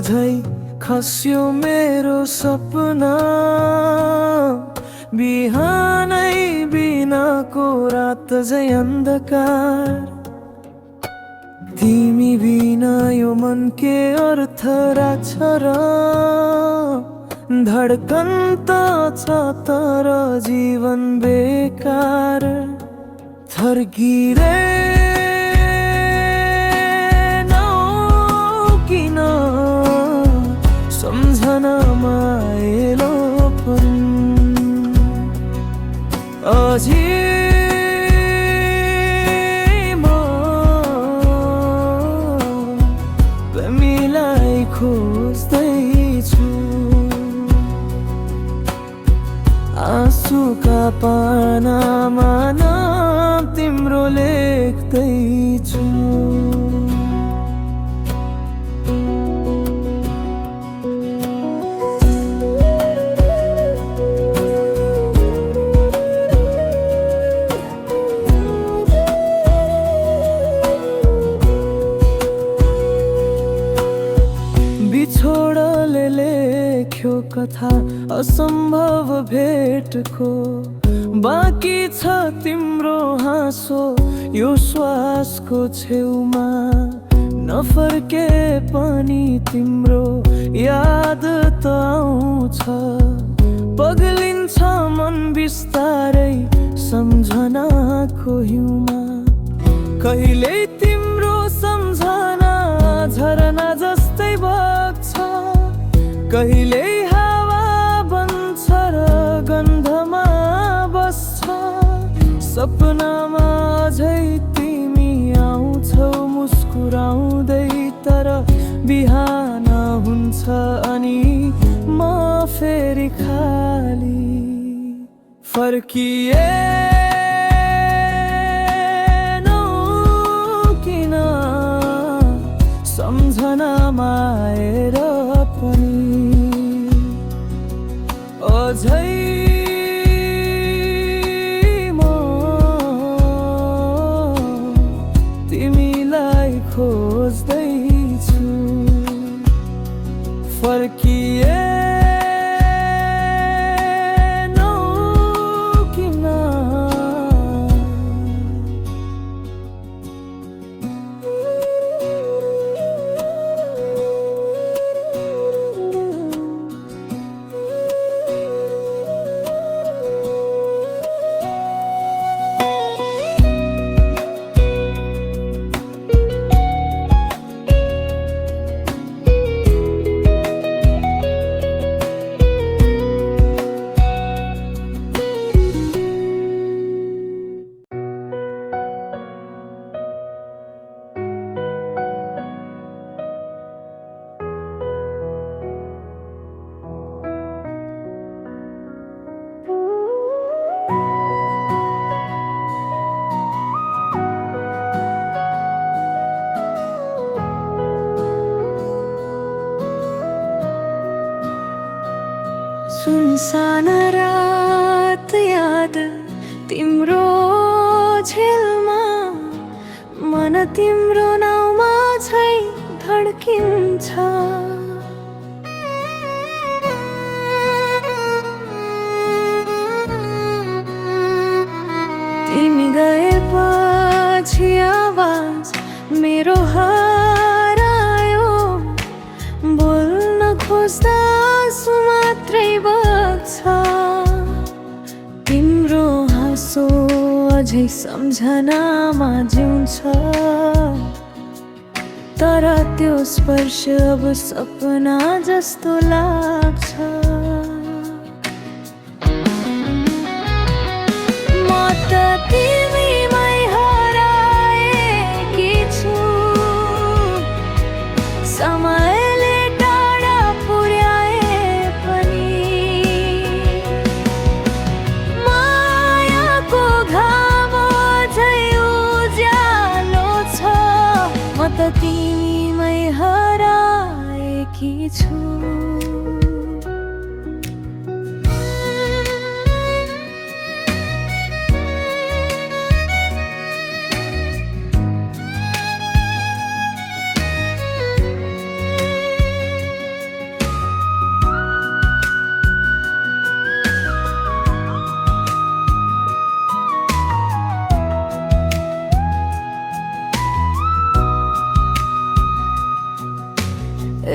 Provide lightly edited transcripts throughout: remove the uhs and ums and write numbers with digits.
अझै खस्यो मेरो सपना, बिहानै बिनाको रात झै अन्धकार। तिमी बिना यो मन के अर्थ राख्छ र, धडकन त छ तर जीवन बेकार। थर्किरे किन सम्झनामा एलोपन, अझै म तिमीलाई खोज्दैछु। आँसुका पानामा नाम तिम्रो लेख्दैछु। बिछोडले लेख्यो कथा असम्भव भेटको, बाँकी छ तिम्रो हाँसो यो श्वासको छेउमा। नफर्के पनि तिम्रो याद त आउँछ, पग्लिन्छ मन बिस्तारै सम्झनाको हिउँमा। कहिल्यै तिम्रो सम्झना झरना जस्तै बग्छ, कहिल्यै हावा बन्छ र गन्धमा बस्छ। सपनामा अझै तिमी आउँछौ मुस्कुराउँदै, तर बिहान हुन्छ अनि म फेरि खाली। फर्किए किन सम्झनामा आएर पनि, अझै म तिमीलाई खोज्दैछु। फर्किए किन सुनसान रात याद तिम्रो झेलमा, मन तिम्रो नाउँमा झै धड्किन्छ। तिमी गएपछि आवाज मेरो हरायो, बोल्न खोज्दा आँसु मात्रै बग्छ। तिम्रो हाँसो अझै सम्झनामा जिउँछ, तर त्यो स्पर्श अब सपना जस्तो लाग्छ। म त तिमीमै हराएकी छु, समयले टाढा पुर्याए पनि। मायाको घाम झै उज्यालो छ, म त तिमीमै हराएकी छु।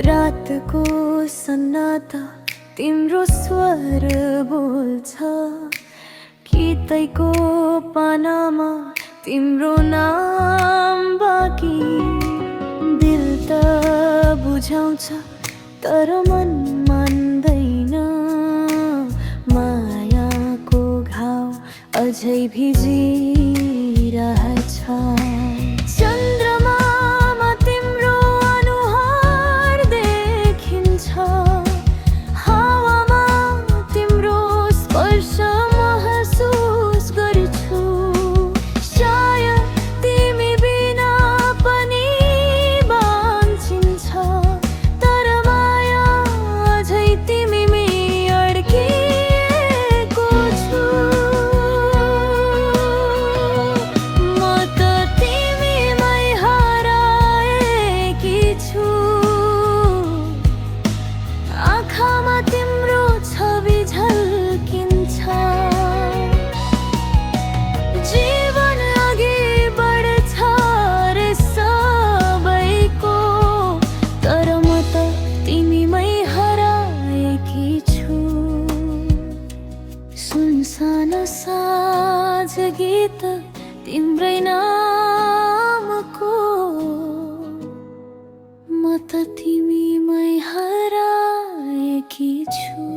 रातको सन्नाटा तिम्रो स्वर बोल्छ गीतैको पानामा तिम्रो नाम बाँकी दिल त बुझाउँछ तर मन मान्दैन मायाको घाउ अझै भिजिरहेछ चन्द्रमामा तिम्रो अनुहार देखिन्छ हावामा तिम्रो स्पर्श महसुस गर्छु सायद तिमी बिना पनि बाँचिन्छ तर माया अझै तिमीमै अड्किएको छु म त तिमीमै हराएकी छु आँखामा तिम्रो छवि झल्किन्छ जीवन अघि बढ्छ रे सबैको तर म त तिमीमै हराएकी छु सुनसान साँझ गीत तिम्रै नामको म त तिमीमै हराएकी छु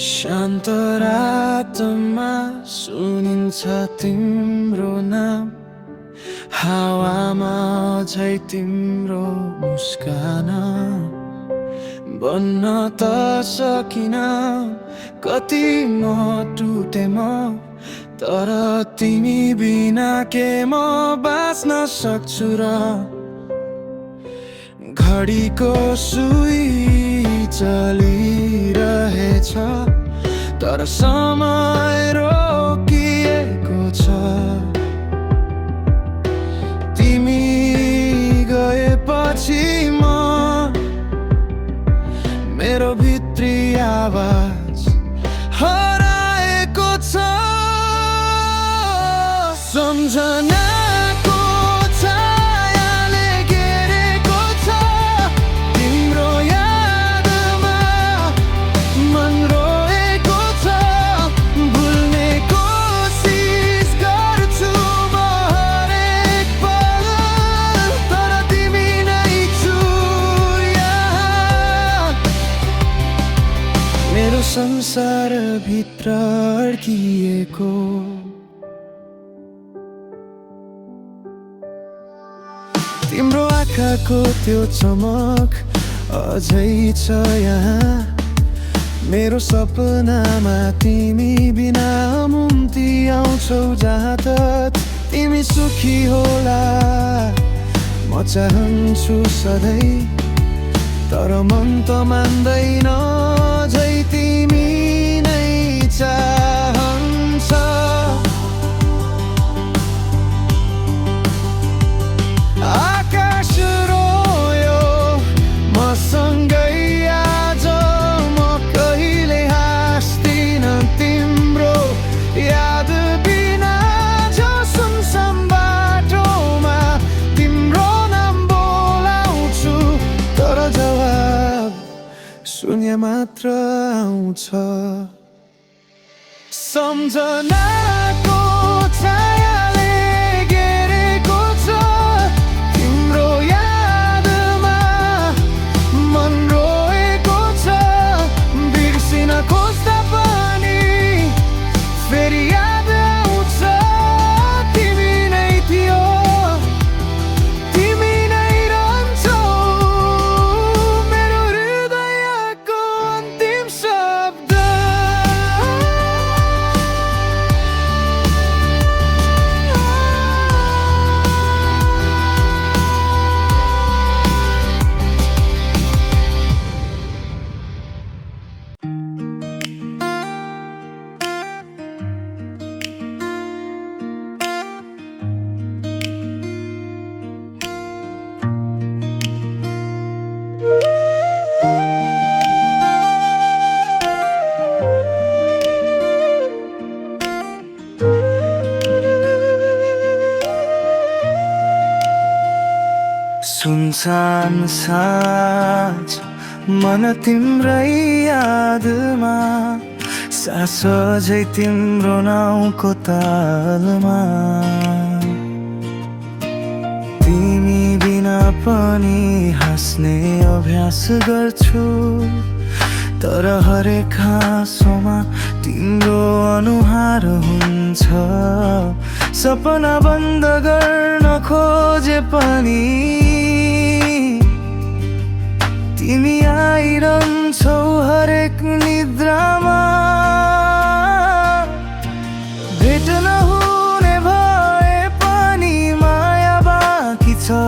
शान्त रातमा सुनिन्छ तिम्रो नाम हावामा अझै तिम्रो मुस्कान बन्न त सकिन कति म टुटे म तर तिमी बिना के म बाँच्न सक्छु र घडीको सुई चलिरहेछ तर समय रोकिएको छ तिमी गएपछि म मेरो भित्री आवाज हराएको छ सम्झनाको छायाले घेरेको छ तिम्रो यादमा मन रोएको छ भुल्ने कोसिस गर्छु म हरेक पल तर तिमी नै छु यहाँ मेरो संसारभित्र अड्किएको तिम्रो आँखाको त्यो चमक अझै छ यहाँ मेरो सपनामा तिमी बिना मुम्ती आउँछौ जहाँ त तिमी सुखी होला म चाहन्छु सधैँ तर मन त मान्दैन अझै तिमी नै चाहन्छ आकाश रोयो मसँगै आज म कहिले हाँस्दिन तिम्रो याद बिना जो सुनसान बाटोमा तिम्रो नाम बोलाउँछु तर जवाब शून्य मात्र आउँछ सम्झनाको छायाले घेरेको छ तिम्रो यादमा मन रोएको छ बिर्सिन खोज्दा पनि फेरि याद आउँछ तिमी नै थियो तिमी नै रहन्छौ मेरो हृदयको अन्तिम शब्द सुनसान साँझ मन तिम्रै यादमा सास झै तिम्रो नाउँको तालमा तिमी बिना पनि हाँस्ने अभ्यास गर्छु तर हरेक हाँसोमा तिम्रो अनुहार हुन्छ सपना बन्द गर्न खोजे पनि तिमी आइरहन्छौ हरेक निद्रामा भेट नहुने भए पनि माया बाँकी छ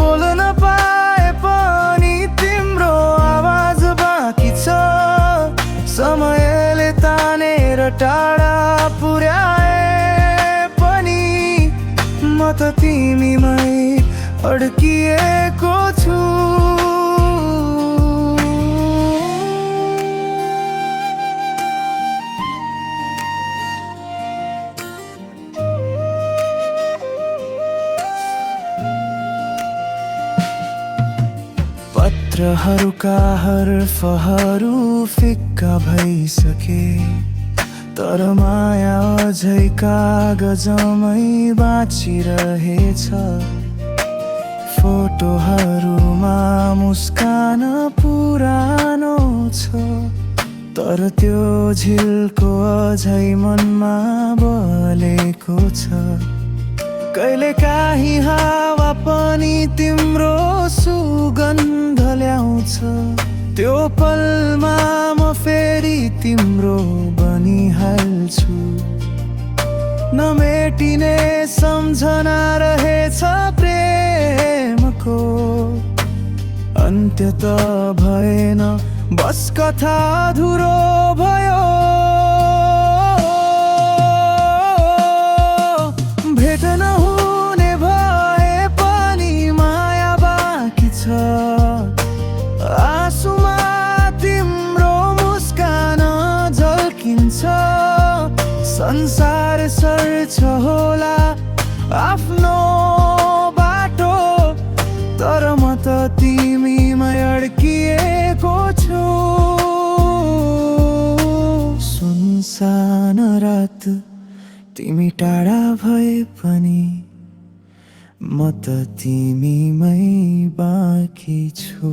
बोल्न पाए पनि तिम्रो आवाज बाँकी छ समयले तानेर टाढा पुर्याए पनि म त तिमीमै अड्किएको छु पत्रहरूका हर्फहरू फिक्का भइसके तर माया अझै कागजमै बाँचिरहेछ फोटोहरूमा मुस्कान पुरानो छ तर त्यो झिल्को अझै मनमा बलेको छ कहिले काहीँ हावा पनि तिम्रो सुगन्ध ल्याउँछ त्यो पलमा म फेरि तिम्रो बनिहाल्छु नमेटिने सम्झना रहेछ प्रेमको अन्त्य त भएन बस कथा अधुरो भयो भेट नहुने भए पनि माया बाँकी छ आँसुमा तिम्रो मुस्कान झल्किन्छ संसार सर्छ होला आफ्नो बाटो तर म त तिमीमै अड्किएको छु सुनसान रात तिमी टाढा भए पनि म त तिमीमै बाँकी छु।